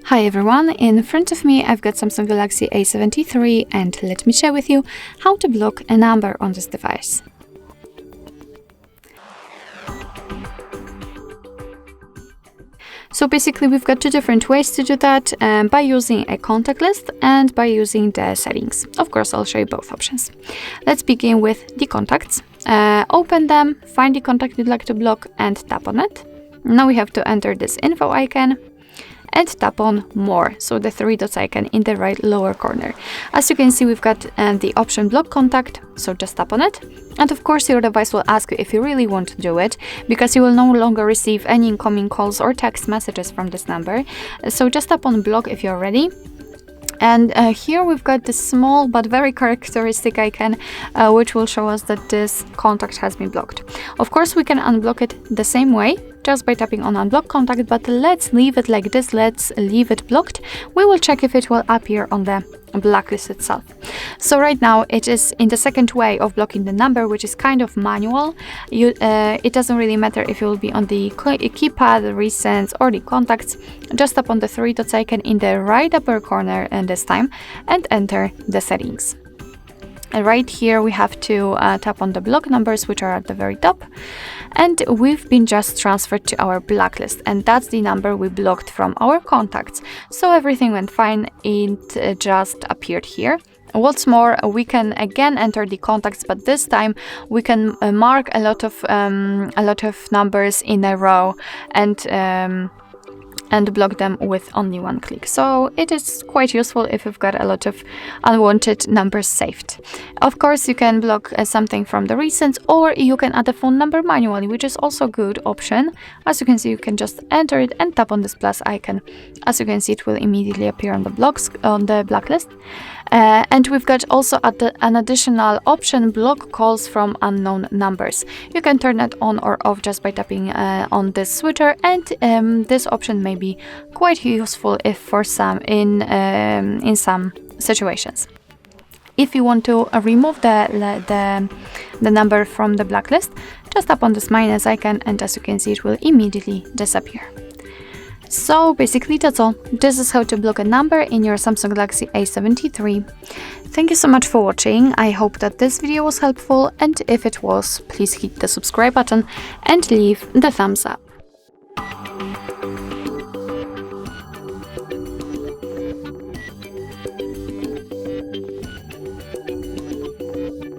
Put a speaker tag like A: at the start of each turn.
A: Hi everyone, in front of me I've got Samsung Galaxy A73 and let me share with you how to block a number on this device. So basically we've got two different ways to do that, by using a contact list and by using the settings. Of course, I'll show you both options. Let's begin with the contacts. Open them, find the contact you'd like to block and tap on it. Now we have to enter this info icon and tap on more, so the three dots icon in the right lower corner. As you can see, we've got the option block contact, so just tap on it. And of course your device will ask you if you really want to do it, because you will no longer receive any incoming calls or text messages from this number. So just tap on block if you're ready. And here we've got this small but very characteristic icon, which will show us that this contact has been blocked. Of course, we can unblock it the same way, just by tapping on unblock contact, but let's leave it like this. Let's leave it blocked. We will check if it will appear on the blacklist itself. So right now it is in the second way of blocking the number, which is kind of manual. It doesn't really matter if you will be on the keypad, the recents or the contacts. Just tap on the three dots icon in the right upper corner and this time and enter the settings. And right here we have to tap on the block numbers, which are at the very top, and we've been just transferred to our blacklist, and that's the number we blocked from our contacts. So everything went fine, it just appeared here. What's more, we can again enter the contacts, but this time we can mark a lot of numbers in a row and block them with only one click. So it is quite useful if you've got a lot of unwanted numbers saved. Of course, you can block something from the recents, or you can add a phone number manually, which is also a good option. As you can see, you can just enter it and tap on this plus icon. As you can see, it will immediately appear on the blacklist. And we've got also an additional option, block calls from unknown numbers. You can turn it on or off just by tapping on this switcher, and this option may be quite useful if for some in some situations. If you want to remove the number from the blacklist, just tap on this minus icon, and as you can see, it will immediately disappear. So basically that's all. This is how to block a number in your Samsung Galaxy A73. Thank you so much for watching. I hope that this video was helpful, and if it was, please hit the subscribe button and leave the thumbs up.